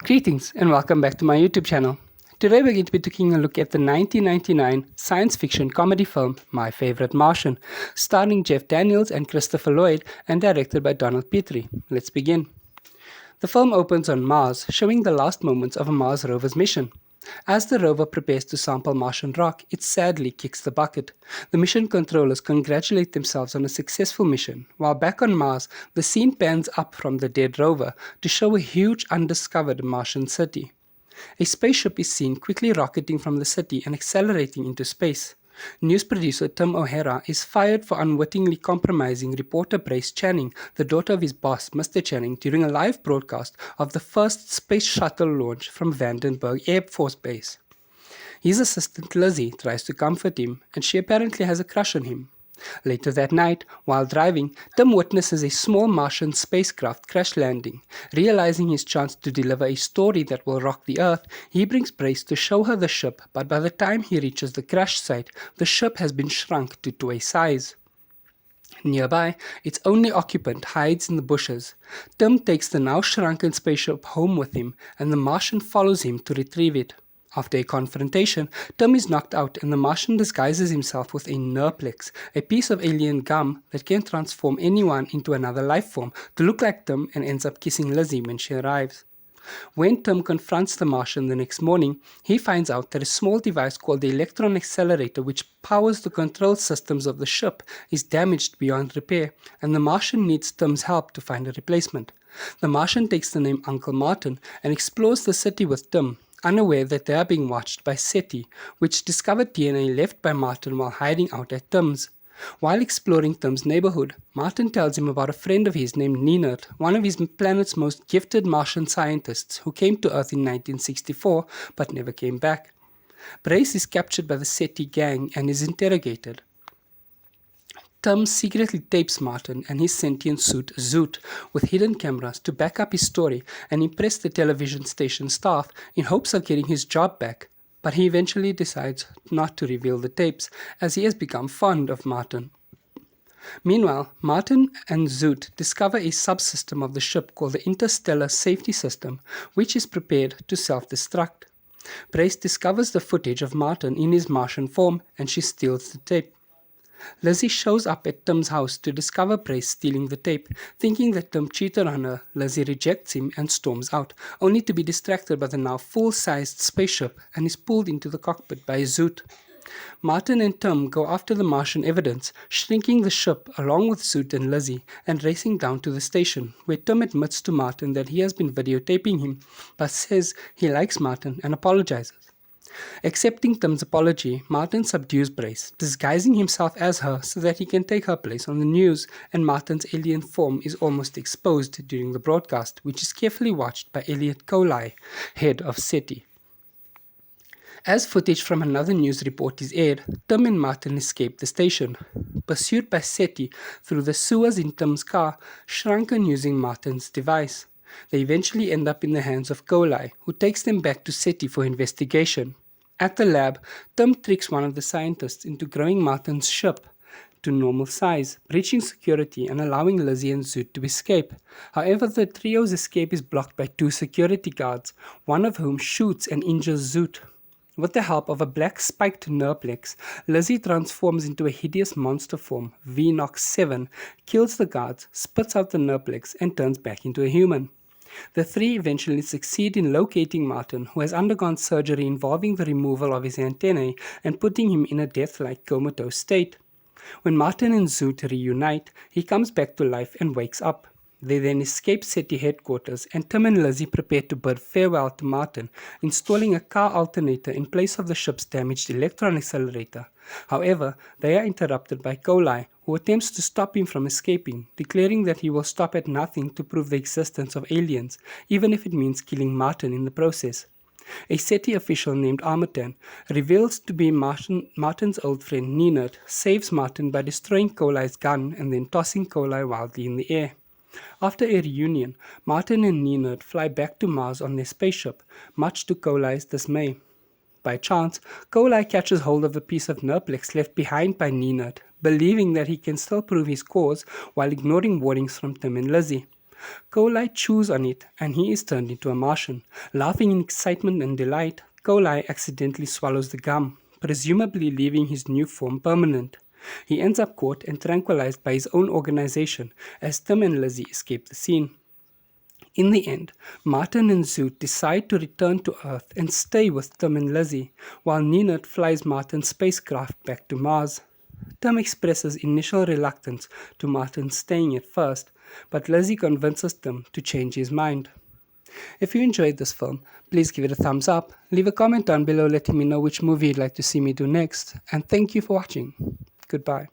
Greetings and welcome back to my YouTube channel. Today we're going to be taking a look at the 1999 science fiction comedy film My Favorite Martian, starring Jeff Daniels and Christopher Lloyd and directed by Donald Petrie. Let's begin. The film opens on Mars, showing the last moments of a Mars rover's mission. As the rover prepares to sample Martian rock, it sadly kicks the bucket. The mission controllers congratulate themselves on a successful mission, while back on Mars, the scene pans up from the dead rover to show a huge undiscovered Martian city. A spaceship is seen quickly rocketing from the city and accelerating into space. News producer Tim O'Hara is fired for unwittingly compromising reporter Brace Channing, the daughter of his boss, Mr. Channing, during a live broadcast of the first space shuttle launch from Vandenberg Air Force Base. His assistant Lizzie tries to comfort him, and she apparently has a crush on him. Later that night, while driving, Tim witnesses a small Martian spacecraft crash landing. Realizing his chance to deliver a story that will rock the Earth, he brings Brace to show her the ship, but by the time he reaches the crash site, the ship has been shrunk to toy size. Nearby, its only occupant hides in the bushes. Tim takes the now shrunken spaceship home with him, and the Martian follows him to retrieve it. After a confrontation, Tim is knocked out and the Martian disguises himself with a Nurplex, a piece of alien gum that can transform anyone into another life form to look like Tim, and ends up kissing Lizzie when she arrives. When Tim confronts the Martian the next morning, he finds out that a small device called the electron accelerator, which powers the control systems of the ship, is damaged beyond repair, and the Martian needs Tim's help to find a replacement. The Martian takes the name Uncle Martin and explores the city with Tim, unaware that they are being watched by SETI, which discovered DNA left by Martin while hiding out at Tim's. While exploring Tim's neighborhood, Martin tells him about a friend of his named Ninert, one of his planet's most gifted Martian scientists who came to Earth in 1964 but never came back. Brace is captured by the SETI gang and is interrogated. Tim secretly tapes Martin and his sentient suit Zoot with hidden cameras to back up his story and impress the television station staff in hopes of getting his job back, but he eventually decides not to reveal the tapes as he has become fond of Martin. Meanwhile, Martin and Zoot discover a subsystem of the ship called the Interstellar Safety System, which is prepared to self-destruct. Brace discovers the footage of Martin in his Martian form and she steals the tape. Lizzie shows up at Tim's house to discover Brace stealing the tape. Thinking that Tim cheated on her, Lizzie rejects him and storms out, only to be distracted by the now full-sized spaceship and is pulled into the cockpit by Zoot. Martin and Tim go after the Martian evidence, shrinking the ship along with Zoot and Lizzie and racing down to the station, where Tim admits to Martin that he has been videotaping him, but says he likes Martin and apologizes. Accepting Tim's apology, Martin subdues Brace, disguising himself as her so that he can take her place on the news, and Martin's alien form is almost exposed during the broadcast, which is carefully watched by Elliot Coley, head of SETI. As footage from another news report is aired, Tim and Martin escape the station, pursued by SETI through the sewers in Tim's car, shrunken using Martin's device. They eventually end up in the hands of Coley, who takes them back to SETI for investigation. At the lab, Tim tricks one of the scientists into growing Martin's ship to normal size, breaching security and allowing Lizzie and Zoot to escape. However, the trio's escape is blocked by two security guards, one of whom shoots and injures Zoot. With the help of a black spiked Nurplex, Lizzie transforms into a hideous monster form, VNOX 7, kills the guards, spits out the Nurplex, and turns back into a human. The three eventually succeed in locating Martin, who has undergone surgery involving the removal of his antennae and putting him in a death-like comatose state. When Martin and Zoot reunite, he comes back to life and wakes up. They then escape SETI headquarters, and Tim and Lizzie prepare to bid farewell to Martin, installing a car alternator in place of the ship's damaged electron accelerator. However, they are interrupted by Coley, who attempts to stop him from escaping, declaring that he will stop at nothing to prove the existence of aliens, even if it means killing Martin in the process. A SETI official named Armatan, reveals to be Martin's old friend Ninert, saves Martin by destroying Coley's gun and then tossing Coley wildly in the air. After a reunion, Martin and Ninert fly back to Mars on their spaceship, much to Coley's dismay. By chance, Coley catches hold of a piece of Nurplex left behind by Ninert, believing that he can still prove his cause while ignoring warnings from Tim and Lizzie. Lloyd chews on it and he is turned into a Martian. Laughing in excitement and delight, Lloyd accidentally swallows the gum, presumably leaving his new form permanent. He ends up caught and tranquilized by his own organization as Tim and Lizzie escape the scene. In the end, Martin and Zoot decide to return to Earth and stay with Tim and Lizzie, while Nenad flies Martin's spacecraft back to Mars. Tim expresses initial reluctance to Martin staying at first, but Lizzie convinces Tim to change his mind. If you enjoyed this film, please give it a thumbs up, leave a comment down below letting me know which movie you'd like to see me do next, and thank you for watching. Goodbye.